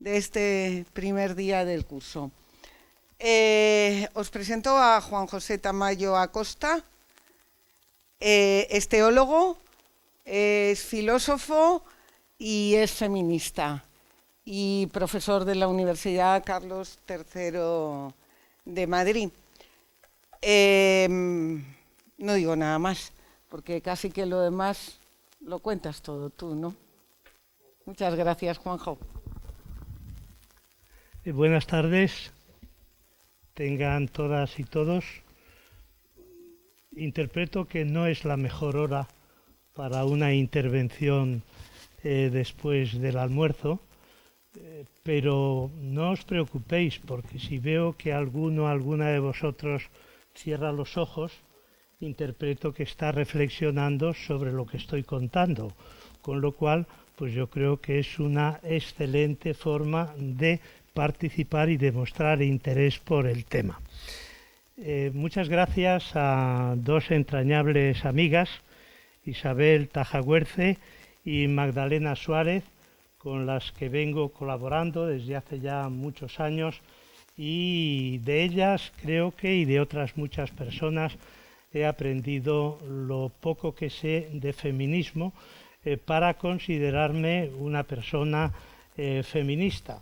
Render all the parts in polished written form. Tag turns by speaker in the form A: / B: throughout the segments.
A: de este primer día del curso. Os presento a Juan José Tamayo Acosta. Es teólogo, es filósofo y es feminista y profesor de la Universidad Carlos III de Madrid. No digo nada más, porque casi que lo demás lo cuentas todo tú, ¿no? Muchas gracias, Juanjo.
B: Buenas tardes, tengan todas y todos. Interpreto que no es la mejor hora para una intervención después del almuerzo, pero no os preocupéis, porque si veo que alguna de vosotros cierra los ojos, interpreto que está reflexionando sobre lo que estoy contando, con lo cual pues yo creo que es una excelente forma de participar y demostrar interés por el tema. Muchas gracias a dos entrañables amigas, Isabel Tajaguerce y Magdalena Suárez, con las que vengo colaborando desde hace ya muchos años, y de ellas creo que y de otras muchas personas he aprendido lo poco que sé de feminismo para considerarme una persona feminista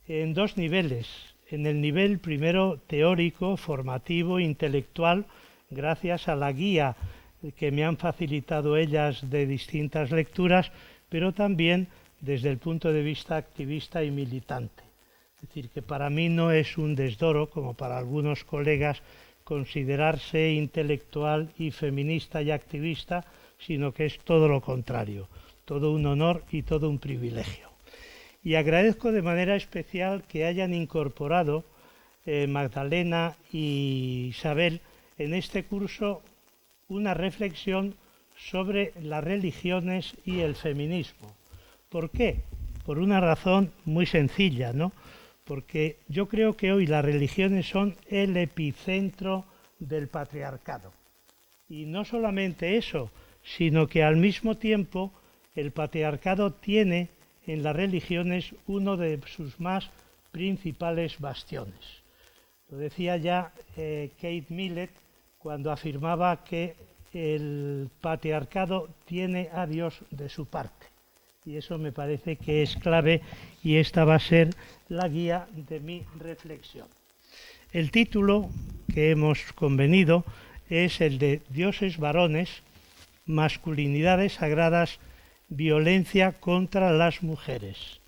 B: en dos niveles. En el nivel primero teórico, formativo, intelectual, gracias a la guía que me han facilitado ellas de distintas lecturas, pero también desde el punto de vista activista y militante. Es decir, que para mí no es un desdoro, como para algunos colegas, considerarse intelectual y feminista y activista, sino que es todo lo contrario, todo un honor y todo un privilegio. Y agradezco de manera especial que hayan incorporado Magdalena y Isabel en este curso una reflexión sobre las religiones y el feminismo. ¿Por qué? Por una razón muy sencilla, ¿no? Porque yo creo que hoy las religiones son el epicentro del patriarcado. Y no solamente eso, sino que al mismo tiempo el patriarcado tiene en las religiones uno de sus más principales bastiones. Lo decía ya Kate Millett cuando afirmaba que el patriarcado tiene a Dios de su parte. Y eso me parece que es clave y esta va a ser la guía de mi reflexión. El título que hemos convenido es el de Dioses varones, masculinidades sagradas, violencia contra las mujeres,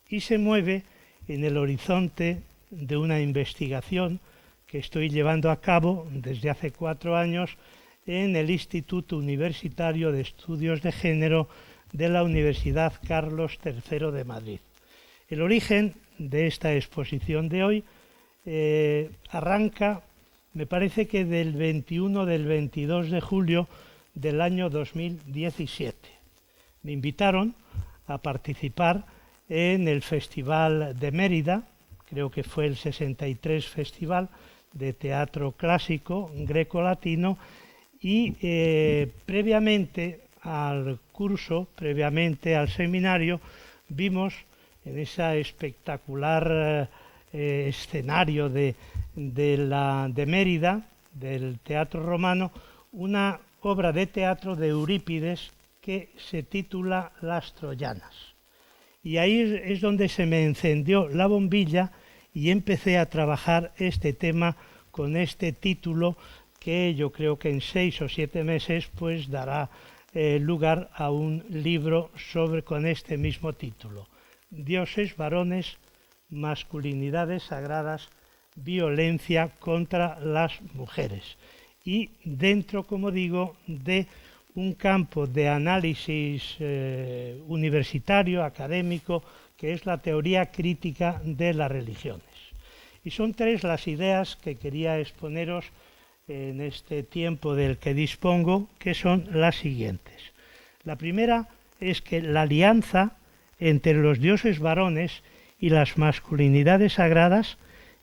B: y se mueve en el horizonte de una investigación que estoy llevando a cabo desde hace 4 años en el Instituto Universitario de Estudios de Género de la Universidad Carlos III de Madrid. El origen de esta exposición de hoy arranca, me parece que del 21 del 22 de julio del año 2017. Me invitaron a participar en el Festival de Mérida, creo que fue el 63 Festival de Teatro Clásico Greco-Latino, y previamente al curso, previamente al seminario, vimos en ese espectacular escenario de Mérida, del Teatro Romano, una obra de teatro de Eurípides que se titula Las Troyanas. Y ahí es donde se me encendió la bombilla y empecé a trabajar este tema con este título que yo creo que en 6 o 7 meses pues dará lugar a un libro con este mismo título. Dioses varones, masculinidades sagradas, violencia contra las mujeres. Y dentro, como digo, de un campo de análisis universitario, académico, que es la teoría crítica de las religiones. Y son 3 las ideas que quería exponeros en este tiempo del que dispongo, que son las siguientes. La primera es que la alianza entre los dioses varones y las masculinidades sagradas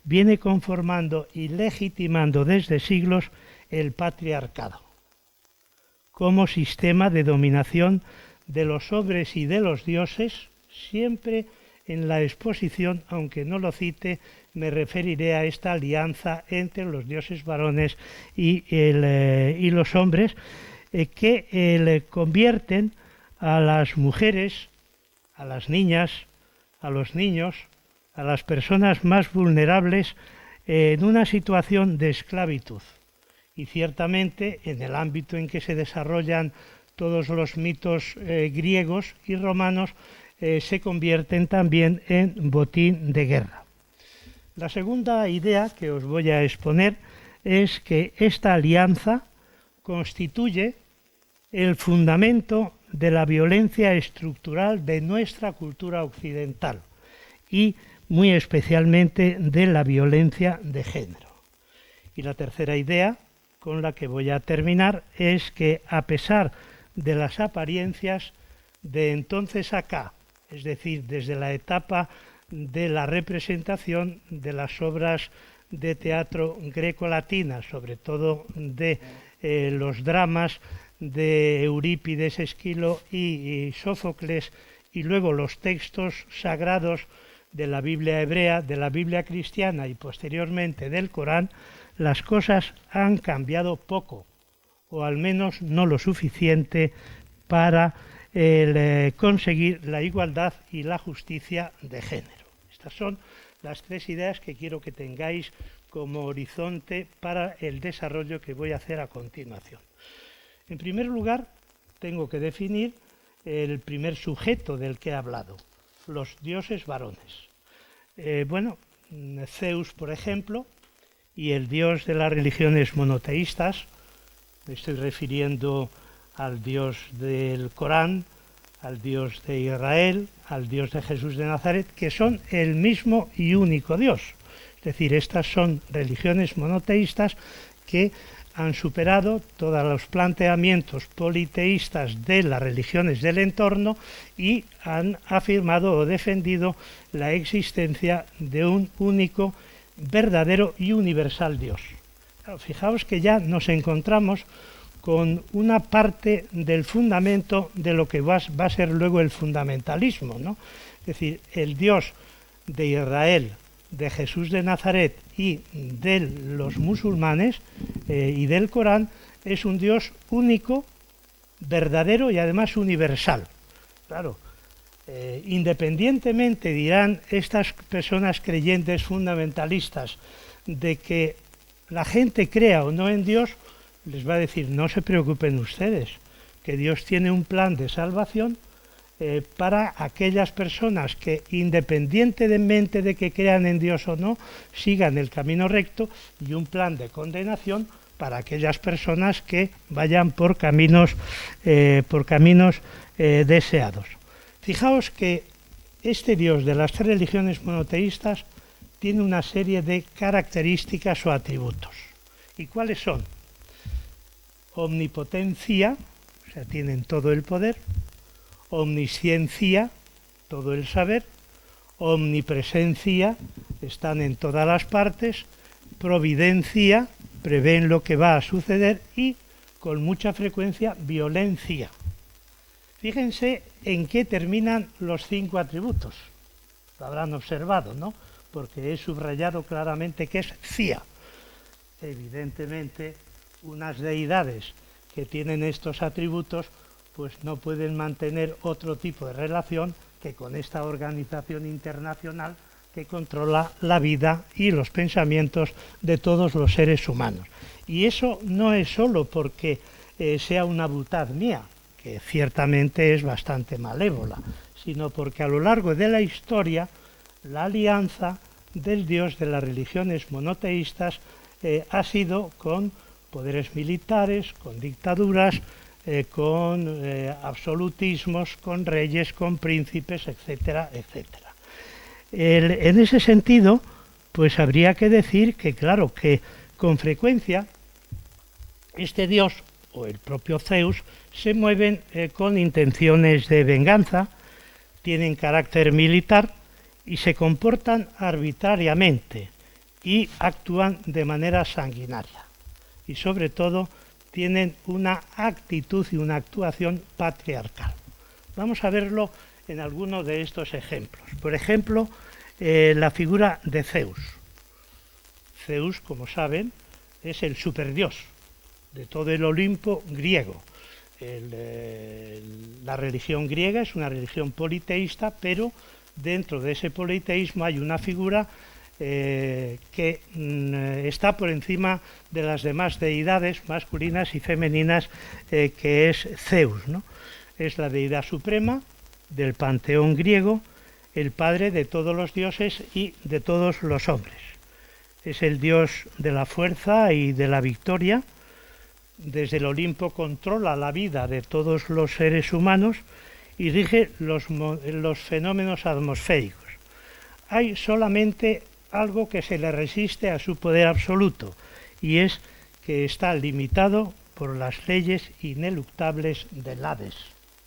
B: viene conformando y legitimando desde siglos el patriarcado como sistema de dominación de los hombres y de los dioses, siempre en la exposición, aunque no lo cite, me referiré a esta alianza entre los dioses varones y los hombres, que convierten a las mujeres, a las niñas, a los niños, a las personas más vulnerables en una situación de esclavitud. Y ciertamente en el ámbito en que se desarrollan todos los mitos griegos y romanos, se convierten también en botín de guerra. La segunda idea que os voy a exponer es que esta alianza constituye el fundamento de la violencia estructural de nuestra cultura occidental y muy especialmente de la violencia de género. Y la tercera idea con la que voy a terminar es que a pesar de las apariencias de entonces acá, es decir, desde la etapa de la representación de las obras de teatro greco-latinas, sobre todo de los dramas de Eurípides, Esquilo y Sófocles, y luego los textos sagrados de la Biblia hebrea, de la Biblia cristiana y posteriormente del Corán, las cosas han cambiado poco, o al menos no lo suficiente para conseguir la igualdad y la justicia de género. Estas son las tres ideas que quiero que tengáis como horizonte para el desarrollo que voy a hacer a continuación. En primer lugar, tengo que definir el primer sujeto del que he hablado, los dioses varones. Zeus, por ejemplo, y el dios de las religiones monoteístas, me estoy refiriendo al Dios del Corán, al Dios de Israel, al Dios de Jesús de Nazaret, que son el mismo y único Dios. Es decir, estas son religiones monoteístas que han superado todos los planteamientos politeístas de las religiones del entorno y han afirmado o defendido la existencia de un único, verdadero y universal Dios. Fijaos que ya nos encontramos con una parte del fundamento de lo que va a ser luego el fundamentalismo, ¿no? Es decir, el Dios de Israel, de Jesús de Nazaret y de los musulmanes y del Corán es un Dios único, verdadero y además universal. Claro, independientemente, dirán estas personas creyentes fundamentalistas, de que la gente crea o no en Dios, les va a decir, no se preocupen ustedes, que Dios tiene un plan de salvación para aquellas personas que, independientemente de que crean en Dios o no, sigan el camino recto, y un plan de condenación para aquellas personas que vayan por caminos deseados. Fijaos que este Dios de las tres religiones monoteístas tiene una serie de características o atributos. ¿Y cuáles son? Omnipotencia, o sea, tienen todo el poder; omnisciencia, todo el saber; omnipresencia, están en todas las partes; providencia, prevén lo que va a suceder; y, con mucha frecuencia, violencia. Fíjense en qué terminan los 5 atributos. Lo habrán observado, ¿no? Porque he subrayado claramente que es cia. Evidentemente, unas deidades que tienen estos atributos pues no pueden mantener otro tipo de relación que con esta organización internacional que controla la vida y los pensamientos de todos los seres humanos. Y eso no es solo porque sea una voluntad mía, que ciertamente es bastante malévola, sino porque a lo largo de la historia la alianza del Dios de las religiones monoteístas ha sido con poderes militares, con dictaduras, con absolutismos, con reyes, con príncipes, etcétera, etcétera. En ese sentido, pues habría que decir que, claro, que con frecuencia este dios o el propio Zeus se mueven con intenciones de venganza, tienen carácter militar y se comportan arbitrariamente y actúan de manera sanguinaria. Y sobre todo tienen una actitud y una actuación patriarcal. Vamos a verlo en alguno de estos ejemplos. Por ejemplo, la figura de Zeus. Zeus, como saben, es el superdios de todo el Olimpo griego. La religión griega es una religión politeísta, pero dentro de ese politeísmo hay una figura que está por encima de las demás deidades masculinas y femeninas, que es Zeus, ¿no? Es la deidad suprema del panteón griego, el padre de todos los dioses y de todos los hombres. Es el dios de la fuerza y de la victoria. Desde el Olimpo controla la vida de todos los seres humanos y rige los fenómenos atmosféricos. Hay solamente algo que se le resiste a su poder absoluto, y es que está limitado por las leyes ineluctables del Hades,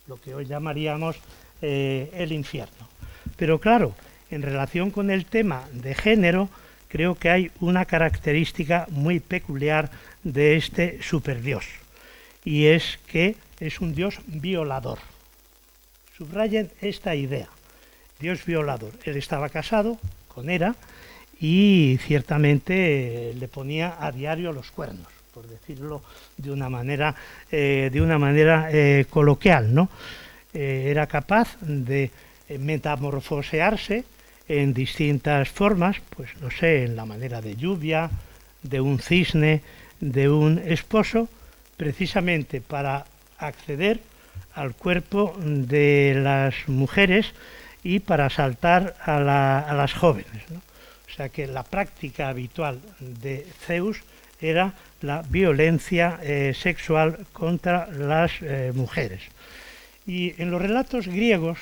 B: lo que hoy llamaríamos el infierno. Pero claro, en relación con el tema de género, creo que hay una característica muy peculiar de este superdios, y es que es un dios violador. Subrayen esta idea, dios violador. Él estaba casado con Hera y ciertamente le ponía a diario los cuernos, por decirlo de una manera coloquial, ¿no? Era capaz de metamorfosearse en distintas formas, pues no sé, en la manera de lluvia, de un cisne, de un esposo, precisamente para acceder al cuerpo de las mujeres y para asaltar a las jóvenes, ¿no? O sea que la práctica habitual de Zeus era la violencia sexual contra las mujeres. Y en los relatos griegos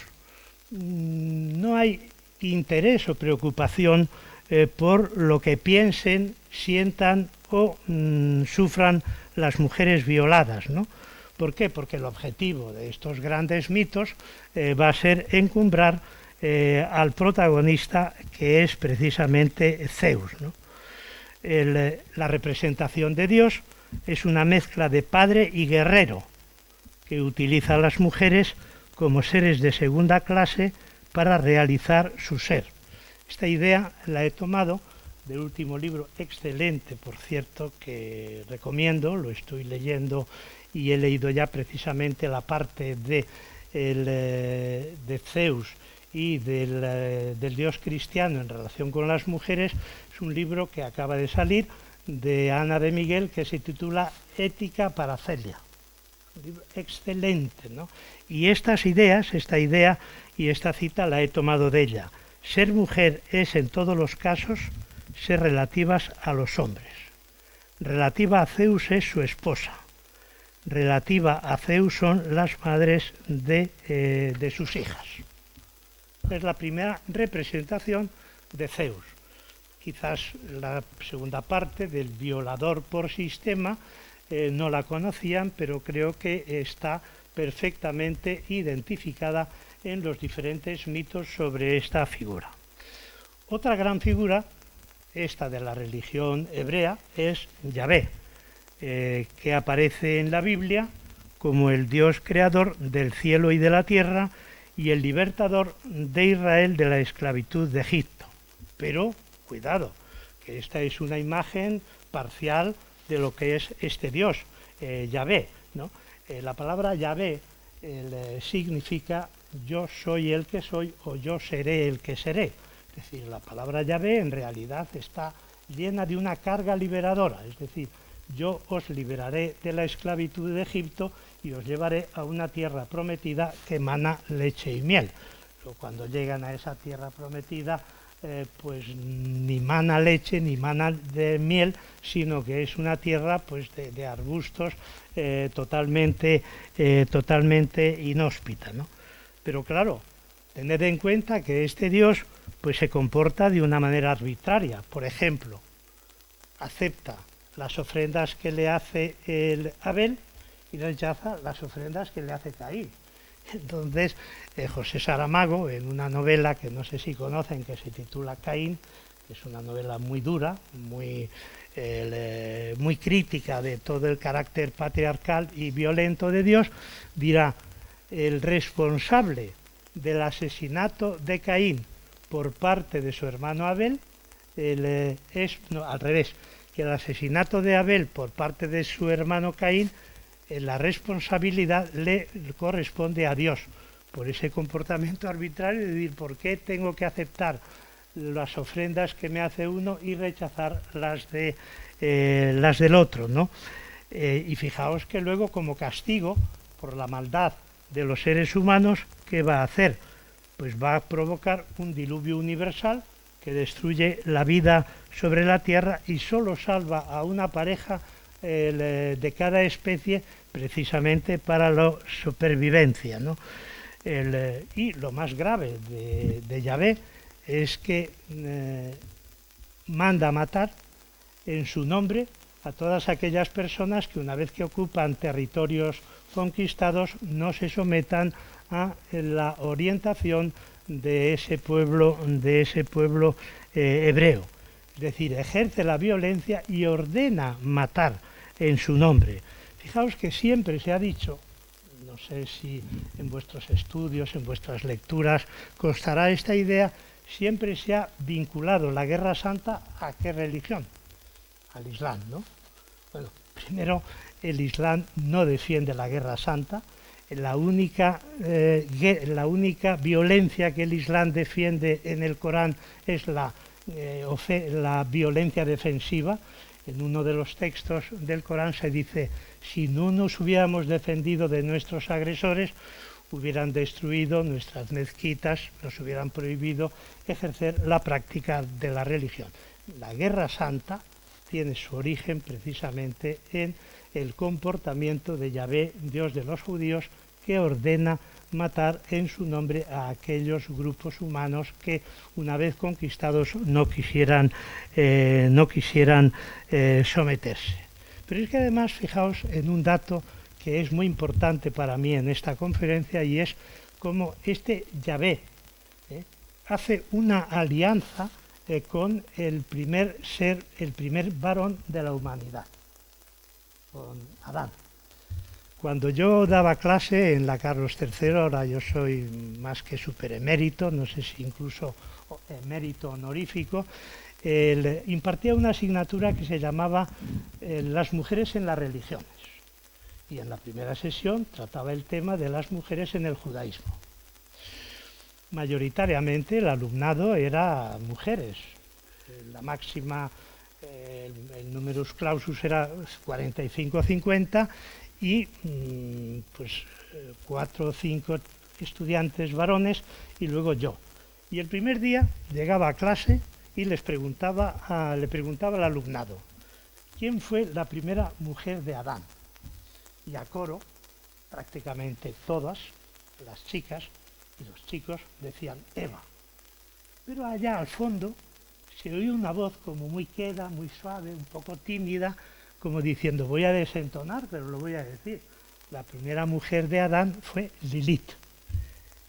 B: no hay interés o preocupación por lo que piensen, sientan o sufran las mujeres violadas, ¿no? ¿Por qué? Porque el objetivo de estos grandes mitos va a ser encumbrar al protagonista, que es precisamente Zeus, ¿no? La representación de Dios es una mezcla de padre y guerrero, que utiliza a las mujeres como seres de segunda clase para realizar su ser. Esta idea la he tomado del último libro, excelente por cierto, que recomiendo, lo estoy leyendo y he leído ya precisamente la parte de Zeus y del dios cristiano en relación con las mujeres. Es un libro que acaba de salir de Ana de Miguel, que se titula Ética para Celia. Un libro excelente, ¿no? Y esta idea y esta cita la he tomado de ella. Ser mujer es en todos los casos ser relativas a los hombres. Relativa a Zeus es su esposa. Relativa a Zeus son las madres de sus hijas. Es la primera representación de Zeus. Quizás la segunda parte del violador por sistema no la conocían, pero creo que está perfectamente identificada en los diferentes mitos sobre esta figura. Otra gran figura, esta de la religión hebrea, es Yahvé, que aparece en la Biblia como el Dios creador del cielo y de la tierra y el libertador de Israel de la esclavitud de Egipto. Pero, cuidado, que esta es una imagen parcial de lo que es este Dios, Yahvé, ¿no? La palabra Yahvé significa yo soy el que soy o yo seré el que seré. Es decir, la palabra Yahvé en realidad está llena de una carga liberadora, es decir, yo os liberaré de la esclavitud de Egipto y os llevaré a una tierra prometida que emana leche y miel. Pero cuando llegan a esa tierra prometida, pues ni mana leche ni mana de miel, sino que es una tierra pues de arbustos totalmente inhóspita, ¿no? Pero claro, tened en cuenta que este Dios pues se comporta de una manera arbitraria. Por ejemplo, acepta las ofrendas que le hace el Abel y rechaza las ofrendas que le hace Caín. Entonces, José Saramago, en una novela que no sé si conocen, que se titula Caín, que es una novela muy dura, muy crítica de todo el carácter patriarcal y violento de Dios, dirá: el responsable del asesinato de Caín por parte de su hermano Abel, al revés, que el asesinato de Abel por parte de su hermano Caín, la responsabilidad le corresponde a Dios por ese comportamiento arbitrario de decir, ¿por qué tengo que aceptar las ofrendas que me hace uno y rechazar las del otro, ¿no? Y fijaos que luego, como castigo por la maldad de los seres humanos, ¿qué va a hacer? Pues va a provocar un diluvio universal que destruye la vida sobre la tierra y solo salva a una pareja de cada especie precisamente para la supervivencia, ¿no? Y lo más grave de Yahvé es que manda matar en su nombre a todas aquellas personas que una vez que ocupan territorios conquistados no se sometan a la orientación de ese pueblo hebreo. Es decir, ejerce la violencia y ordena matar en su nombre. Fijaos que siempre se ha dicho, no sé si en vuestros estudios, en vuestras lecturas constará esta idea, siempre se ha vinculado la Guerra Santa ¿a qué religión? Al Islam, ¿no? Bueno, primero, el Islam no defiende la Guerra Santa. La única violencia que el Islam defiende en el Corán es la violencia defensiva. En uno de los textos del Corán se dice, si no nos hubiéramos defendido de nuestros agresores, hubieran destruido nuestras mezquitas, nos hubieran prohibido ejercer la práctica de la religión. La Guerra Santa tiene su origen precisamente en el comportamiento de Yahvé, Dios de los judíos, que ordena matar en su nombre a aquellos grupos humanos que una vez conquistados no quisieran someterse. Pero es que además, fijaos en un dato que es muy importante para mí en esta conferencia, y es cómo este Yahvé hace una alianza con el primer varón de la humanidad, con Adán. Cuando yo daba clase en la Carlos III, ahora yo soy más que superemérito, no sé si incluso emérito honorífico, impartía una asignatura que se llamaba Las mujeres en las religiones. Y en la primera sesión trataba el tema de las mujeres en el judaísmo. Mayoritariamente el alumnado era mujeres. La máxima, el numerus clausus era 45-50 y pues 4 o 5 estudiantes varones y luego yo. Y el primer día llegaba a clase y le preguntaba al alumnado, ¿quién fue la primera mujer de Adán? Y a coro, prácticamente todas las chicas y los chicos decían Eva. Pero allá al fondo se oía una voz como muy queda, muy suave, un poco tímida, como diciendo, voy a desentonar, pero lo voy a decir. La primera mujer de Adán fue Lilith.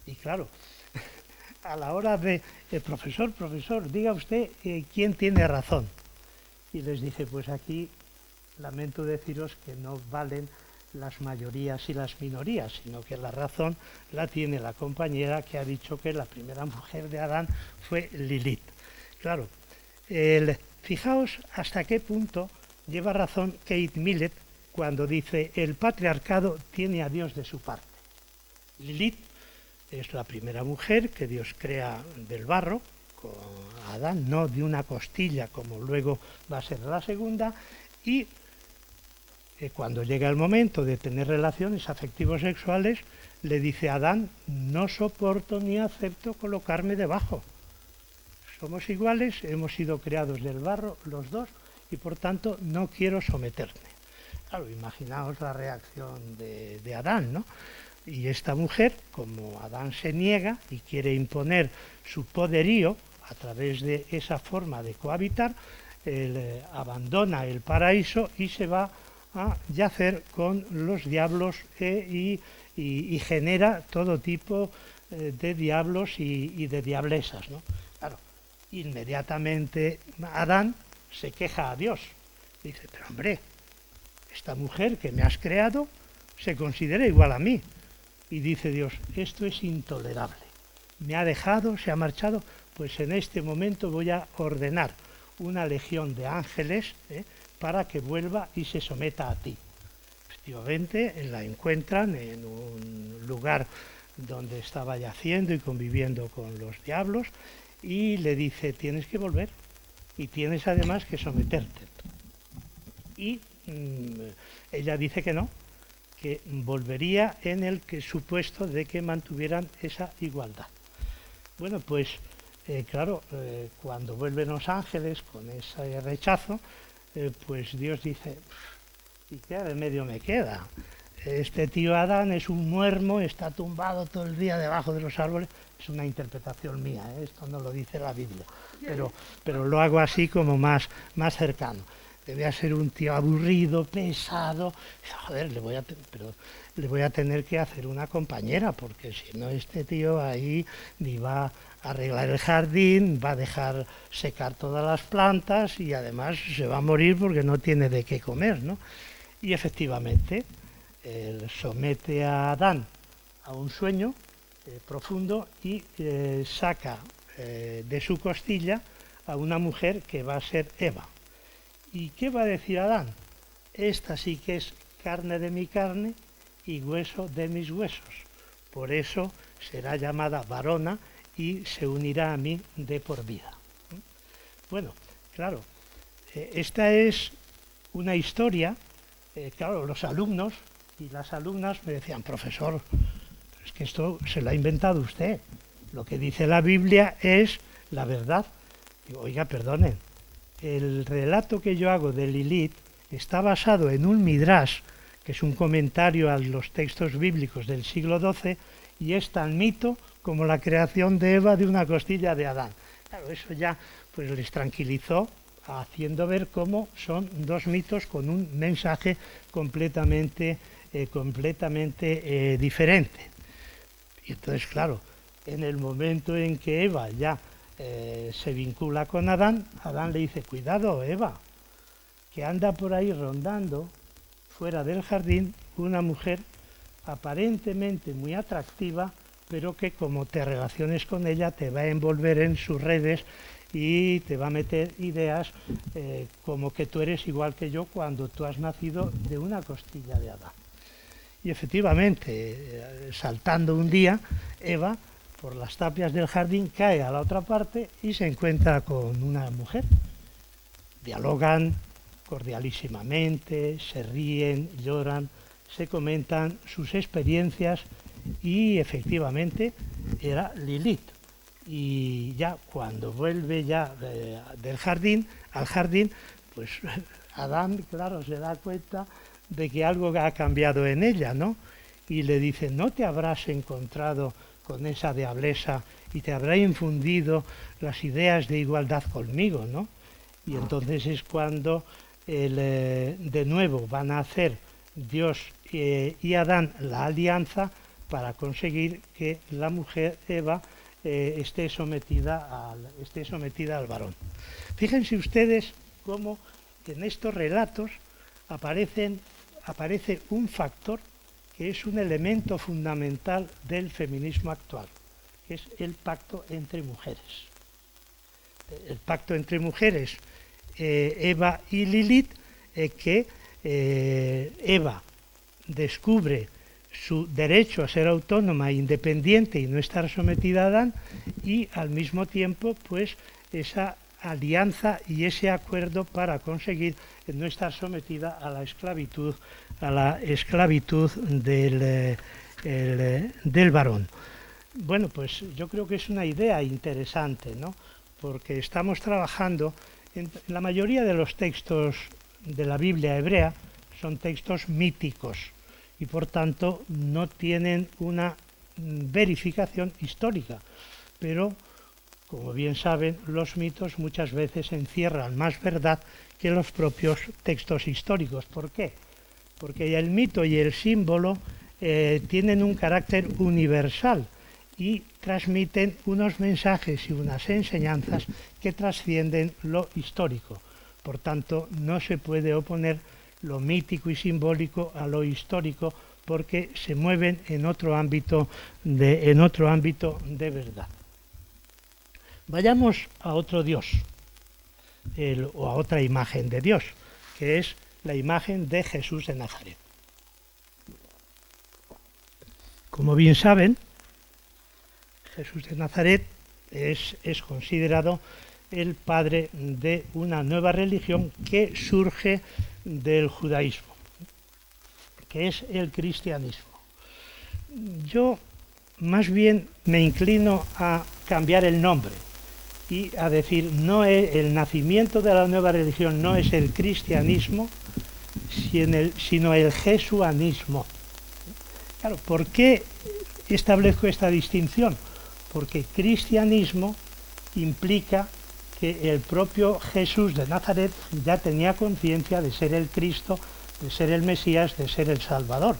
B: Y claro, a la hora de, profesor, diga usted quién tiene razón. Y les dije, pues aquí lamento deciros que no valen las mayorías y las minorías, sino que la razón la tiene la compañera que ha dicho que la primera mujer de Adán fue Lilith. Claro, fijaos hasta qué punto lleva razón Kate Millett cuando dice el patriarcado tiene a Dios de su parte. Lilith es la primera mujer que Dios crea del barro, con Adán, no de una costilla como luego va a ser la segunda, y cuando llega el momento de tener relaciones afectivos sexuales, le dice a Adán, no soporto ni acepto colocarme debajo. Somos iguales, hemos sido creados del barro los dos y por tanto no quiero someterme. Claro, imaginaos la reacción de Adán, ¿no? Y esta mujer, como Adán se niega y quiere imponer su poderío a través de esa forma de cohabitar, abandona el paraíso y se va a yacer con los diablos y genera todo tipo de diablos y de diablesas, ¿no? Claro, inmediatamente Adán se queja a Dios. Dice, pero hombre, esta mujer que me has creado se considera igual a mí. Y dice Dios, esto es intolerable. me ha dejado, se ha marchado, pues en este momento voy a ordenar una legión de ángeles para que vuelva y se someta a ti. Efectivamente, la encuentran en un lugar donde estaba yaciendo y conviviendo con los diablos, y le dice, tienes que volver y tienes además que someterte. Y ella dice que no, que volvería en el supuesto de que mantuvieran esa igualdad. Bueno, pues claro, cuando vuelven los ángeles con ese rechazo, pues Dios dice, ¿y qué remedio me queda? Este tío Adán es un muermo, está tumbado todo el día debajo de los árboles. Es una interpretación mía, esto no lo dice la Biblia, pero lo hago así como más cercano. Debe ser un tío aburrido, pesado. Joder, le voy a tener que hacer una compañera, porque si no, este tío ahí ni va a arreglar el jardín, va a dejar secar todas las plantas y además se va a morir porque no tiene de qué comer, ¿no? Y efectivamente, él somete a Adán a un sueño profundo y saca de su costilla a una mujer que va a ser Eva. ¿Y qué va a decir Adán? Esta sí que es carne de mi carne y hueso de mis huesos. Por eso será llamada varona y se unirá a mí de por vida. Bueno, claro, esta es una historia. Claro, los alumnos y las alumnas me decían, profesor, es que esto se lo ha inventado usted. Lo que dice la Biblia es la verdad. Digo, oiga, perdonen. El relato que yo hago de Lilith está basado en un midrash, que es un comentario a los textos bíblicos del siglo XII, y es tan mito como la creación de Eva de una costilla de Adán. Claro, eso ya pues les tranquilizó, haciendo ver cómo son dos mitos con un mensaje completamente diferente. Y entonces, claro, en el momento en que Eva ya se vincula con Adán, Adán le dice, cuidado Eva, que anda por ahí rondando fuera del jardín una mujer aparentemente muy atractiva, pero que como te relaciones con ella te va a envolver en sus redes y te va a meter ideas como que tú eres igual que yo cuando tú has nacido de una costilla de Adán. Y efectivamente, saltando un día, Eva por las tapias del jardín cae a la otra parte y se encuentra con una mujer. Dialogan cordialísimamente, se ríen, lloran, se comentan sus experiencias y efectivamente era Lilith. Y ya cuando vuelve ya del jardín al jardín, pues Adán, claro, se da cuenta de que algo ha cambiado en ella, ¿no? Y le dice, ¿no te habrás encontrado con esa diablesa y te habrá infundido las ideas de igualdad conmigo, ¿no? Y entonces es cuando de nuevo van a hacer Dios y Adán la alianza para conseguir que la mujer Eva esté sometida al varón. Fíjense ustedes cómo en estos relatos aparece un factor que es un elemento fundamental del feminismo actual, que es el pacto entre mujeres. El pacto entre mujeres, Eva y Lilith, que Eva descubre su derecho a ser autónoma e independiente y no estar sometida a Adán, y al mismo tiempo pues esa alianza y ese acuerdo para conseguir no estar sometida a la esclavitud del varón. Bueno, pues yo creo que es una idea interesante, ¿no? Porque estamos trabajando en la mayoría de los textos de la Biblia hebrea son textos míticos y por tanto no tienen una verificación histórica, pero como bien saben, los mitos muchas veces encierran más verdad que los propios textos históricos. ¿Por qué? Porque el mito y el símbolo tienen un carácter universal y transmiten unos mensajes y unas enseñanzas que trascienden lo histórico. Por tanto, no se puede oponer lo mítico y simbólico a lo histórico, porque se mueven en otro ámbito de verdad. Vayamos a otro Dios, o a otra imagen de Dios, que es la imagen de Jesús de Nazaret. Como bien saben, Jesús de Nazaret es considerado el padre de una nueva religión que surge del judaísmo, que es el cristianismo. Yo más bien me inclino a cambiar el nombre y a decir, el nacimiento de la nueva religión no es el cristianismo, sino el jesuanismo. Claro, ¿por qué establezco esta distinción? Porque cristianismo implica que el propio Jesús de Nazaret ya tenía conciencia de ser el Cristo, de ser el Mesías, de ser el Salvador.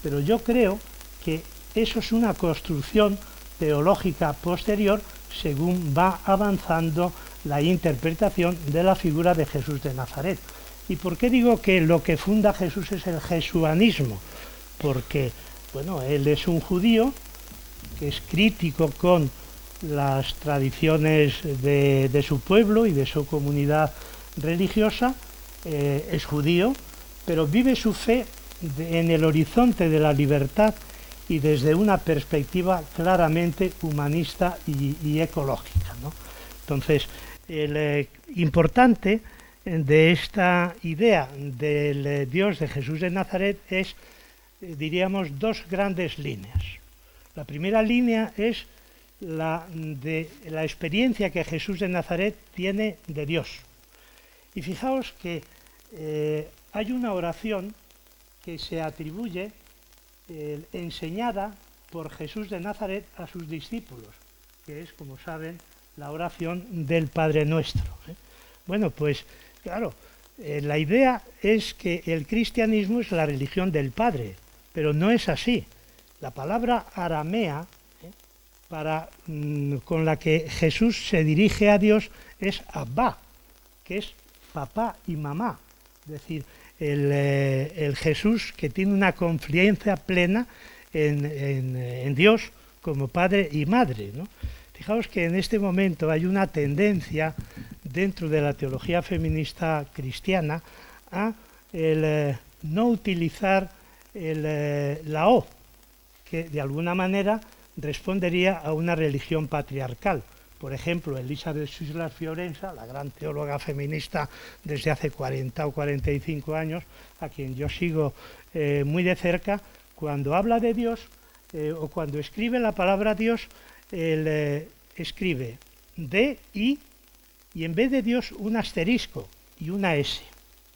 B: Pero yo creo que eso es una construcción teológica posterior según va avanzando la interpretación de la figura de Jesús de Nazaret. ¿Y por qué digo que lo que funda Jesús es el jesuanismo? Porque, bueno, él es un judío que es crítico con las tradiciones de su pueblo y de su comunidad religiosa, es judío, pero vive su fe en el horizonte de la libertad y desde una perspectiva claramente humanista y ecológica, ¿no? Entonces, el importante de esta idea del Dios de Jesús de Nazaret es, diríamos, dos grandes líneas. La primera línea es la de la experiencia que Jesús de Nazaret tiene de Dios. Y fijaos que hay una oración que se atribuye enseñada por Jesús de Nazaret a sus discípulos, que es, como saben, la oración del Padre Nuestro. Bueno, pues claro, la idea es que el cristianismo es la religión del Padre, pero no es así. La palabra aramea con la que Jesús se dirige a Dios es Abba, que es papá y mamá, es decir, el Jesús que tiene una confluencia plena en Dios como padre y madre, ¿no? Fijaos que en este momento hay una tendencia dentro de la teología feminista cristiana a no utilizar la O, que de alguna manera respondería a una religión patriarcal. Por ejemplo, Elizabeth Schuyler-Fiorenza, la gran teóloga feminista desde hace 40 o 45 años, a quien yo sigo muy de cerca, cuando habla de Dios o cuando escribe la palabra Dios, escribe D-I y en vez de Dios un asterisco y una S.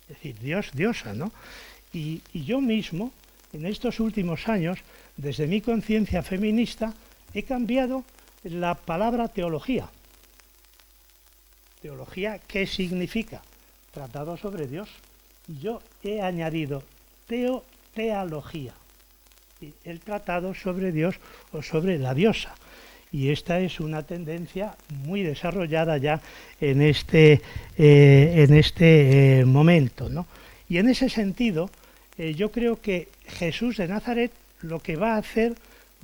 B: Es decir, Dios, diosa, ¿no? Y yo mismo, en estos últimos años, desde mi conciencia feminista, he cambiado la palabra teología. Teología, ¿qué significa? Tratado sobre Dios. Y yo he añadido teología, el tratado sobre Dios o sobre la diosa. Y esta es una tendencia muy desarrollada ya en este momento, ¿no? Y en ese sentido, yo creo que Jesús de Nazaret lo que va a hacer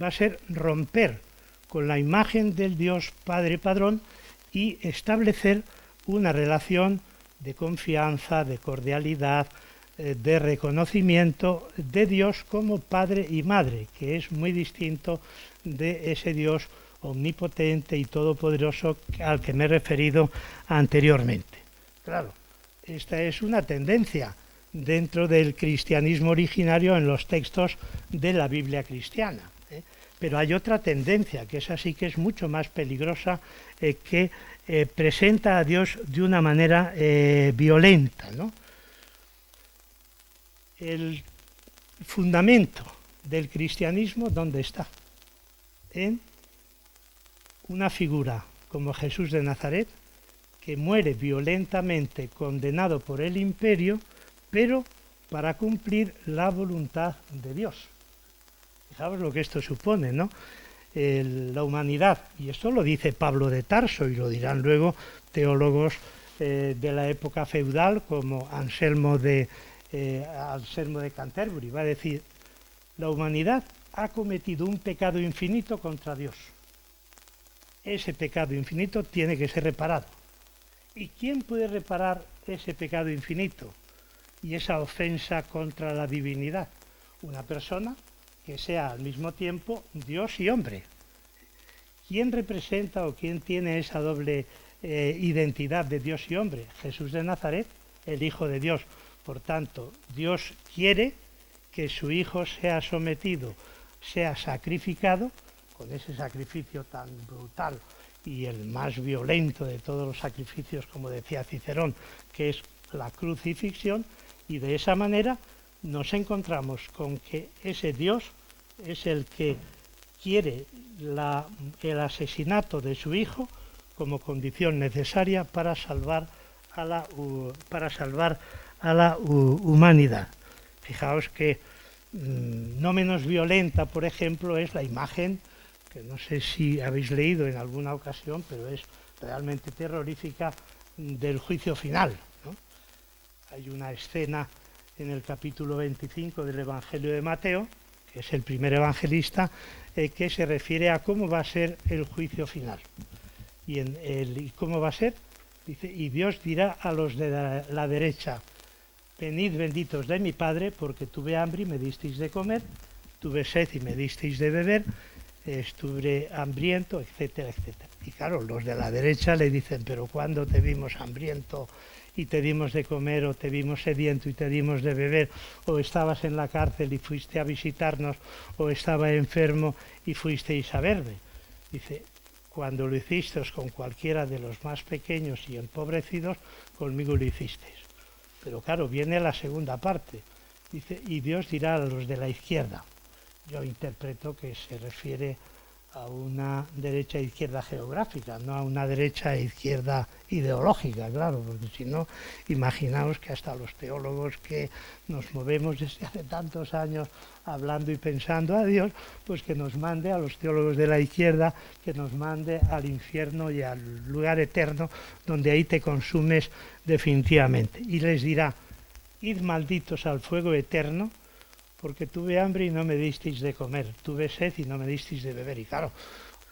B: va a ser romper con la imagen del Dios Padre Padrón y establecer una relación de confianza, de cordialidad, de reconocimiento de Dios como Padre y Madre, que es muy distinto de ese Dios omnipotente y todopoderoso al que me he referido anteriormente. Claro, esta es una tendencia dentro del cristianismo originario en los textos de la Biblia cristiana. Pero hay otra tendencia, que es así, que es mucho más peligrosa, que presenta a Dios de una manera violenta, ¿no? El fundamento del cristianismo, ¿dónde está? En una figura como Jesús de Nazaret, que muere violentamente condenado por el imperio, pero para cumplir la voluntad de Dios. Fijaos lo que esto supone, ¿no? La humanidad, y esto lo dice Pablo de Tarso, y lo dirán luego teólogos de la época feudal como Anselmo de Canterbury, va a decir, La humanidad ha cometido un pecado infinito contra Dios. Ese pecado infinito tiene que ser reparado. ¿Y quién puede reparar ese pecado infinito y esa ofensa contra la divinidad? Una persona que sea al mismo tiempo Dios y hombre. ¿Quién representa o quién tiene esa doble identidad de Dios y hombre? Jesús de Nazaret, el Hijo de Dios. Por tanto, Dios quiere que su Hijo sea sometido, sea sacrificado, con ese sacrificio tan brutal y el más violento de todos los sacrificios, como decía Cicerón, que es la crucifixión, y de esa manera nos encontramos con que ese Dios es el que quiere el asesinato de su Hijo como condición necesaria para salvar a la humanidad. Fijaos que no menos violenta, por ejemplo, es la imagen, que no sé si habéis leído en alguna ocasión, pero es realmente terrorífica, del juicio final, ¿no? Hay una escena en el capítulo 25 del Evangelio de Mateo, que es el primer evangelista, que se refiere a cómo va a ser el juicio final. ¿Y cómo va a ser? Dice, y Dios dirá a los de la derecha: venid benditos de mi Padre, porque tuve hambre y me disteis de comer, tuve sed y me disteis de beber, estuve hambriento, etcétera, etcétera. Y claro, los de la derecha le dicen, pero ¿cuándo te vimos hambriento y te dimos de comer, o te vimos sediento y te dimos de beber, o estabas en la cárcel y fuiste a visitarnos, o estaba enfermo y fuisteis a verme? Dice, cuando lo hicisteis con cualquiera de los más pequeños y empobrecidos, conmigo lo hicisteis. Pero claro, viene la segunda parte. Dice, y Dios dirá a los de la izquierda. Yo interpreto que se refiere a una derecha e izquierda geográfica, no a una derecha e izquierda ideológica, claro, porque si no, imaginaos que hasta los teólogos que nos movemos desde hace tantos años hablando y pensando a Dios, pues que nos mande a los teólogos de la izquierda, que nos mande al infierno y al lugar eterno, donde ahí te consumes definitivamente. Y les dirá, id malditos al fuego eterno, porque tuve hambre y no me disteis de comer, tuve sed y no me disteis de beber. Y claro,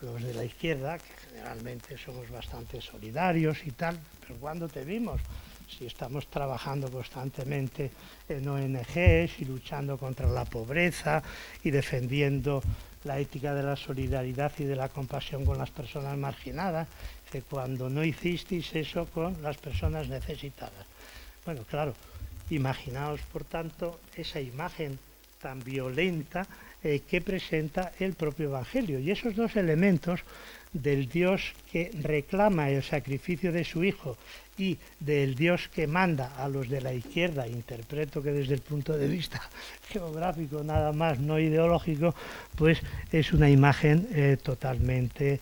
B: los de la izquierda, que generalmente somos bastante solidarios y tal, pero ¿cuándo te vimos? Si estamos trabajando constantemente en ONGs y luchando contra la pobreza y defendiendo la ética de la solidaridad y de la compasión con las personas marginadas, que cuando no hicisteis eso con las personas necesitadas. Bueno, claro, imaginaos, por tanto, esa imagen tan violenta que presenta el propio Evangelio. Y esos dos elementos del Dios que reclama el sacrificio de su Hijo y del Dios que manda a los de la izquierda, interpreto que desde el punto de vista geográfico nada más, no ideológico, pues es una imagen totalmente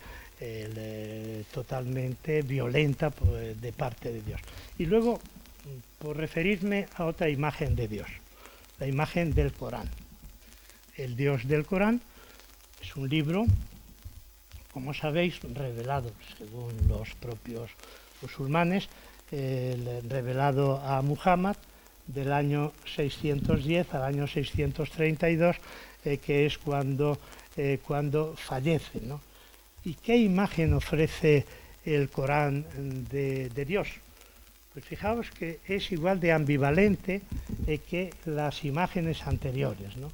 B: violenta de parte de Dios. Y luego, por referirme a otra imagen de Dios, la imagen del Corán. El Dios del Corán es un libro, como sabéis, revelado según los propios musulmanes, revelado a Muhammad del año 610 al año 632, que es cuando fallece, ¿no? ¿Y qué imagen ofrece el Corán de Dios? Pues fijaos que es igual de ambivalente que las imágenes anteriores, ¿no?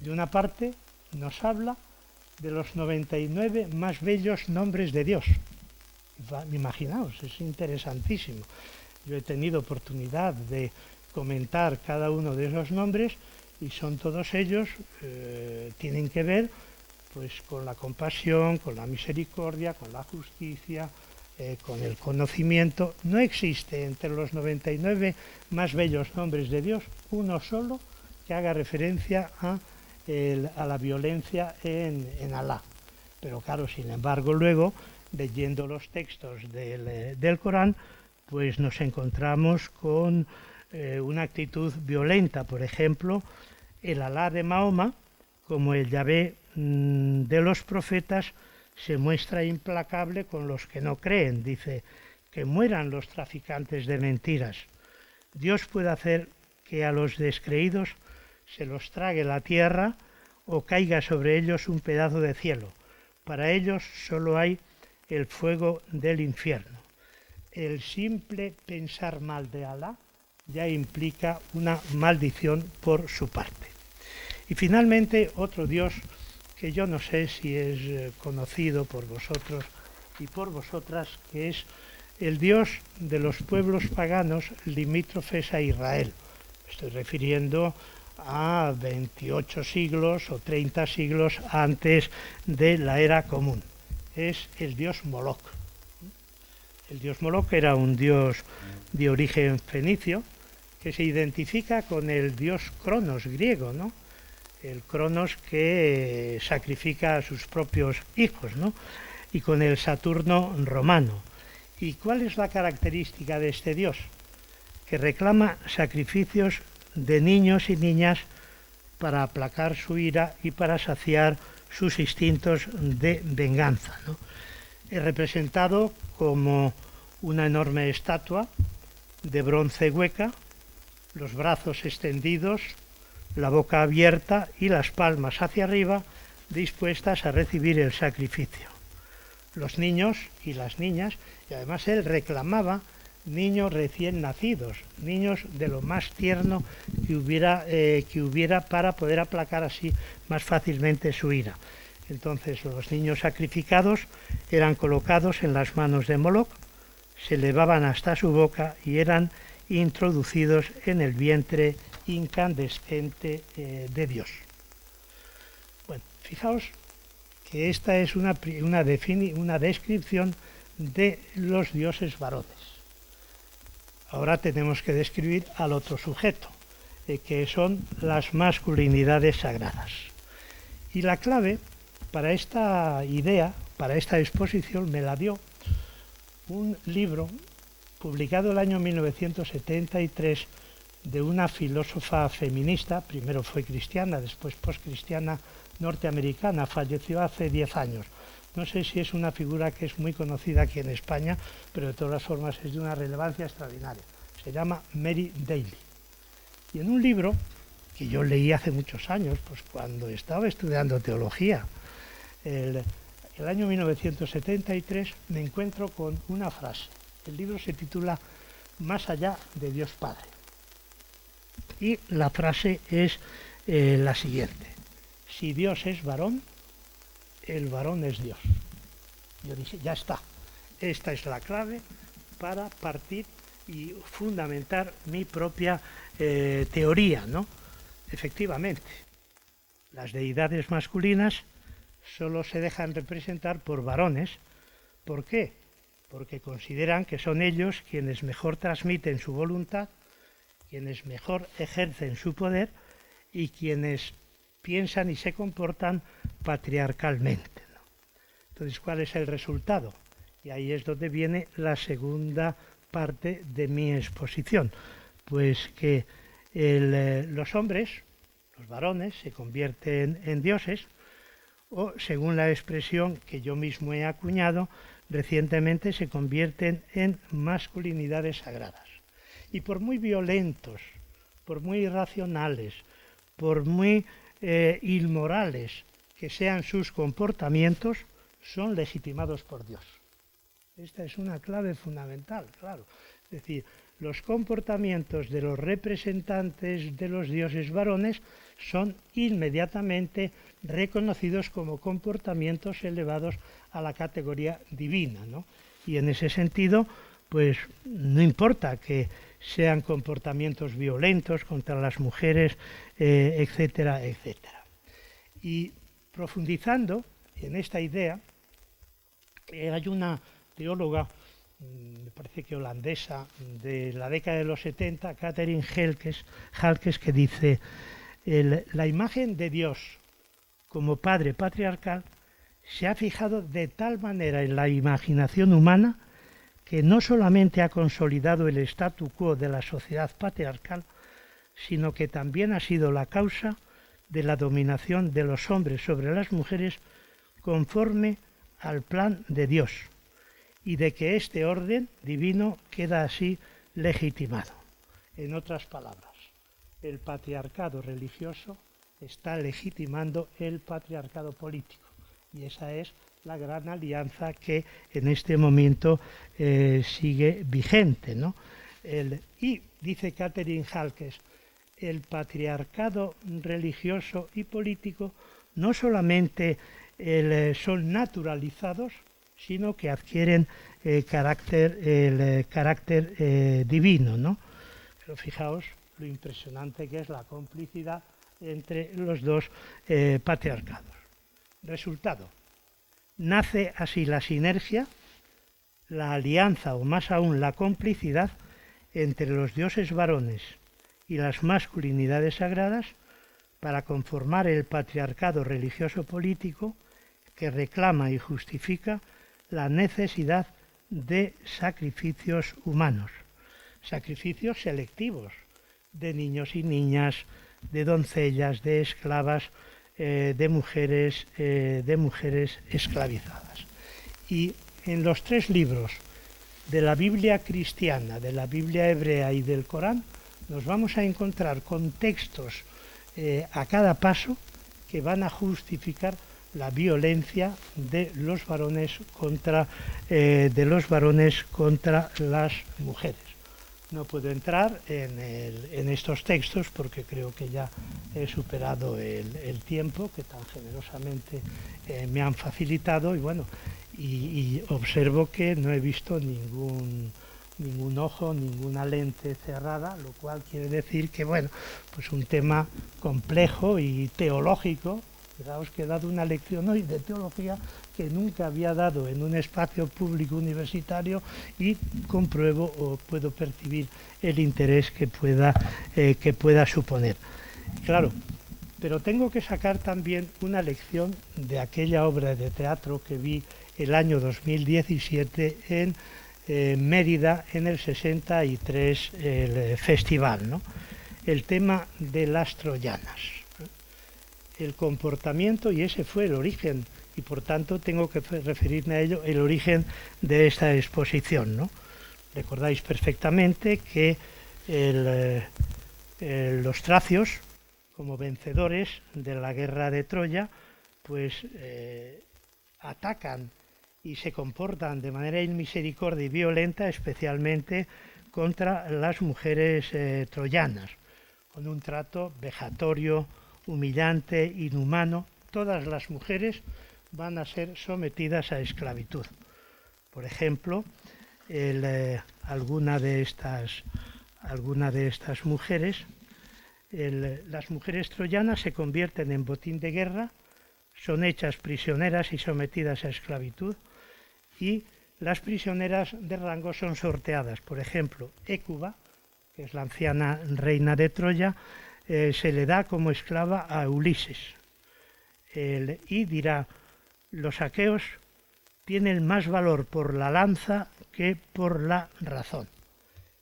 B: De una parte nos habla de los 99 más bellos nombres de Dios. Imaginaos, es interesantísimo. Yo he tenido oportunidad de comentar cada uno de esos nombres y son todos ellos, tienen que ver pues con la compasión, con la misericordia, con la justicia, con el conocimiento. No existe entre los 99 más bellos nombres de Dios uno solo que haga referencia a la violencia en Alá. Pero claro, sin embargo, luego, leyendo los textos del Corán, pues nos encontramos con una actitud violenta. Por ejemplo, el Alá de Mahoma, como el Yahvé de los profetas, se muestra implacable con los que no creen. Dice, que mueran los traficantes de mentiras. Dios puede hacer que a los descreídos se los trague la tierra o caiga sobre ellos un pedazo de cielo. Para ellos solo hay el fuego del infierno. El simple pensar mal de Alá ya implica una maldición por su parte. Y finalmente otro Dios que yo no sé si es conocido por vosotros y por vosotras, que es el Dios de los pueblos paganos limítrofes a Israel. Me estoy refiriendo a 28 siglos o 30 siglos antes de la era común. Es el dios Moloch. El dios Moloch era un dios de origen fenicio que se identifica con el dios Cronos griego, ¿no? El Cronos que sacrifica a sus propios hijos, ¿no? Y con el Saturno romano. ¿Y cuál es la característica de este dios? Que reclama sacrificios de niños y niñas para aplacar su ira y para saciar sus instintos de venganza, ¿no? Es representado como una enorme estatua de bronce hueca, los brazos extendidos, la boca abierta y las palmas hacia arriba, dispuestas a recibir el sacrificio. Los niños y las niñas, y además él reclamaba niños recién nacidos, niños de lo más tierno que hubiera para poder aplacar así más fácilmente su ira. Entonces los niños sacrificados eran colocados en las manos de Moloch, se elevaban hasta su boca y eran introducidos en el vientre incandescente de Dios. Bueno, fijaos que esta es una descripción de los dioses varones. Ahora tenemos que describir al otro sujeto, que son las masculinidades sagradas. Y la clave para esta idea, para esta exposición, me la dio un libro publicado el año 1973 de una filósofa feminista, primero fue cristiana, después postcristiana norteamericana, falleció hace 10 años. No sé si es una figura que es muy conocida aquí en España, pero de todas formas es de una relevancia extraordinaria. Se llama Mary Daly. Y en un libro que yo leí hace muchos años, pues cuando estaba estudiando teología, el año 1973, me encuentro con una frase. El libro se titula Más allá de Dios Padre. Y la frase es la siguiente. Si Dios es varón, el varón es Dios. Yo dije, ya está. Esta es la clave para partir y fundamentar mi propia teoría, ¿no? Efectivamente, las deidades masculinas solo se dejan representar por varones. ¿Por qué? Porque consideran que son ellos quienes mejor transmiten su voluntad, quienes mejor ejercen su poder y quienes piensan y se comportan patriarcalmente, ¿no? Entonces, ¿cuál es el resultado? Y ahí es donde viene la segunda parte de mi exposición. Pues que los hombres, los varones, se convierten en dioses, o, según la expresión que yo mismo he acuñado, recientemente se convierten en masculinidades sagradas. Y por muy violentos, por muy irracionales, por muy inmorales que sean sus comportamientos, son legitimados por Dios. Esta es una clave fundamental, claro. Es decir, los comportamientos de los representantes de los dioses varones son inmediatamente reconocidos como comportamientos elevados a la categoría divina, ¿no? Y en ese sentido, pues no importa que sean comportamientos violentos contra las mujeres, etcétera, etcétera. Y profundizando en esta idea, hay una teóloga, me parece que holandesa, de la década de los 70, Catherine Halkes, que dice, la imagen de Dios como padre patriarcal se ha fijado de tal manera en la imaginación humana que no solamente ha consolidado el statu quo de la sociedad patriarcal, sino que también ha sido la causa de la dominación de los hombres sobre las mujeres conforme al plan de Dios, y de que este orden divino queda así legitimado. En otras palabras, el patriarcado religioso está legitimando el patriarcado político. Y esa es la gran alianza que en este momento sigue vigente, ¿no? Y dice Catherine Halkes, el patriarcado religioso y político no solamente son naturalizados, sino que adquieren el carácter divino, ¿no? Pero fijaos lo impresionante que es la complicidad entre los dos patriarcados. Resultado, nace así la sinergia, la alianza o más aún la complicidad entre los dioses varones y las masculinidades sagradas para conformar el patriarcado religioso político que reclama y justifica la necesidad de sacrificios humanos, sacrificios selectivos de niños y niñas, de doncellas, de esclavas, de mujeres esclavizadas. Y en los tres libros de la Biblia cristiana, de la Biblia hebrea y del Corán, nos vamos a encontrar con textos a cada paso que van a justificar la violencia de los varones contra las mujeres. No puedo entrar en estos textos porque creo que ya he superado el tiempo que tan generosamente me han facilitado y bueno, y observo que no he visto ningún ojo, ninguna lente cerrada, lo cual quiere decir que bueno, pues un tema complejo y teológico. Fijaos que he dado una lección hoy de teología que nunca había dado en un espacio público universitario y compruebo o puedo percibir el interés que pueda suponer. Claro, pero tengo que sacar también una lección de aquella obra de teatro que vi el año 2017 en Mérida, en el 63 el festival, ¿no? El tema de las troyanas. El comportamiento, y ese fue el origen, y por tanto tengo que referirme a ello, el origen de esta exposición, ¿no? Recordáis perfectamente que los tracios, como vencedores de la guerra de Troya, pues atacan y se comportan de manera inmisericordia y violenta, especialmente contra las mujeres troyanas, con un trato vejatorio, humillante, inhumano. Todas las mujeres van a ser sometidas a esclavitud. Por ejemplo, alguna de estas mujeres, las mujeres troyanas se convierten en botín de guerra, son hechas prisioneras y sometidas a esclavitud, y las prisioneras de rango son sorteadas. Por ejemplo, Hécuba, que es la anciana reina de Troya, se le da como esclava a Ulises. Y dirá, los aqueos tienen más valor por la lanza que por la razón.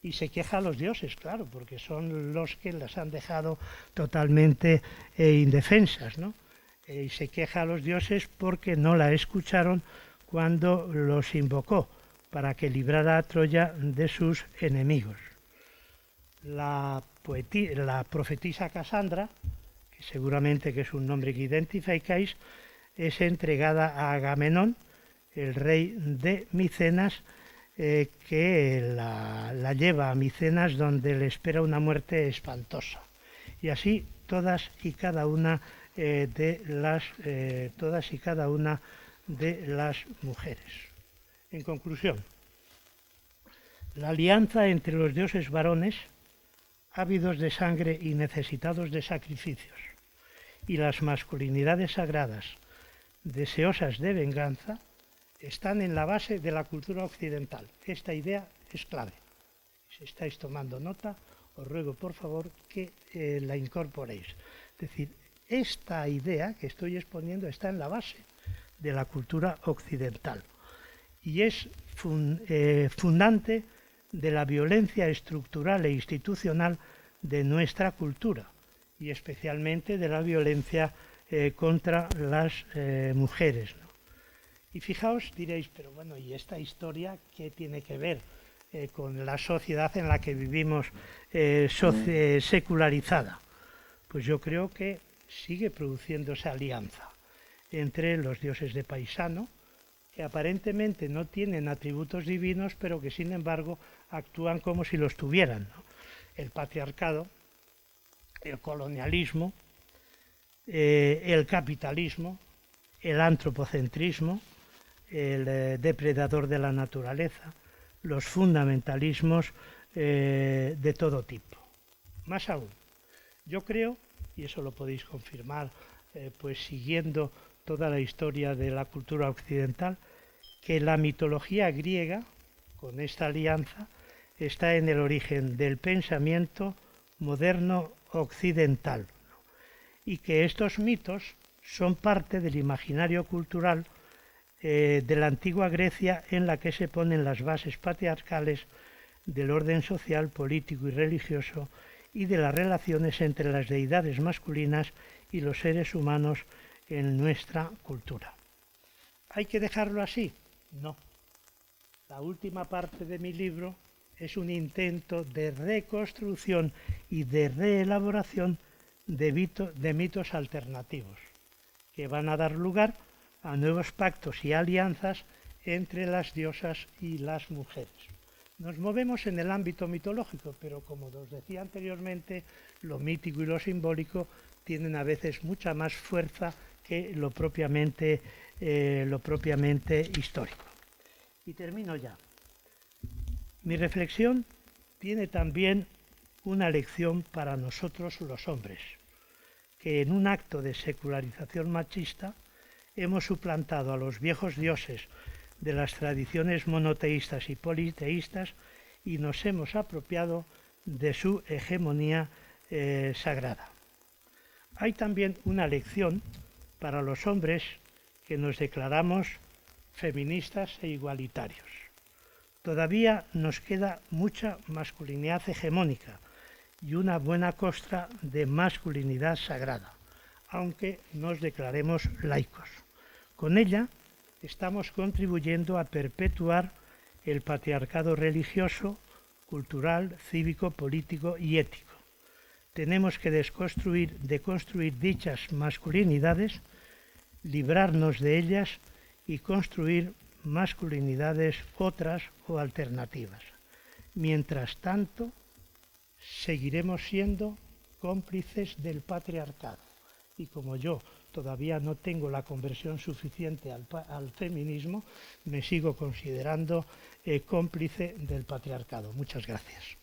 B: Y se queja a los dioses, claro, porque son los que las han dejado totalmente indefensas, ¿no? Y se queja a los dioses porque no la escucharon cuando los invocó para que librara a Troya de sus enemigos. La profetisa Casandra, que seguramente que es un nombre que identificáis, es entregada a Agamenón, el rey de Micenas, que la lleva a Micenas, donde le espera una muerte espantosa. Y así todas y cada una de las mujeres. En conclusión, la alianza entre los dioses varones, ávidos de sangre y necesitados de sacrificios, y las masculinidades sagradas, deseosas de venganza, están en la base de la cultura occidental. Esta idea es clave. Si estáis tomando nota, os ruego por favor que la incorporéis. Es decir, esta idea que estoy exponiendo está en la base de la cultura occidental y es fundante de la violencia estructural e institucional de nuestra cultura y especialmente de la violencia contra las mujeres, ¿no? Y fijaos, diréis, pero bueno, ¿y esta historia qué tiene que ver con la sociedad en la que vivimos secularizada? Pues yo creo que sigue produciéndose alianza entre los dioses de paisano, que aparentemente no tienen atributos divinos, pero que sin embargo actúan como si los tuvieran, ¿no? El patriarcado, el colonialismo, el capitalismo, el antropocentrismo, el depredador de la naturaleza, los fundamentalismos de todo tipo. Más aún, yo creo, y eso lo podéis confirmar pues siguiendo toda la historia de la cultura occidental, que la mitología griega, con esta alianza, está en el origen del pensamiento moderno occidental, y que estos mitos son parte del imaginario cultural de la antigua Grecia, en la que se ponen las bases patriarcales del orden social, político y religioso, y de las relaciones entre las deidades masculinas y los seres humanos en nuestra cultura. ¿Hay que dejarlo así? No. La última parte de mi libro es un intento de reconstrucción y de reelaboración de mitos alternativos, que van a dar lugar a nuevos pactos y alianzas entre las diosas y las mujeres. Nos movemos en el ámbito mitológico, pero como os decía anteriormente, lo mítico y lo simbólico tienen a veces mucha más fuerza que lo propiamente histórico. Y termino ya. Mi reflexión tiene también una lección para nosotros los hombres, que en un acto de secularización machista hemos suplantado a los viejos dioses de las tradiciones monoteístas y politeístas y nos hemos apropiado de su hegemonía sagrada. Hay también una lección para los hombres que nos declaramos feministas e igualitarios. Todavía nos queda mucha masculinidad hegemónica y una buena costra de masculinidad sagrada, aunque nos declaremos laicos. Con ella estamos contribuyendo a perpetuar el patriarcado religioso, cultural, cívico, político y ético. Tenemos que deconstruir dichas masculinidades, librarnos de ellas y construir masculinidades otras o alternativas. Mientras tanto, seguiremos siendo cómplices del patriarcado. Y como yo todavía no tengo la conversión suficiente al feminismo, me sigo considerando cómplice del patriarcado. Muchas gracias.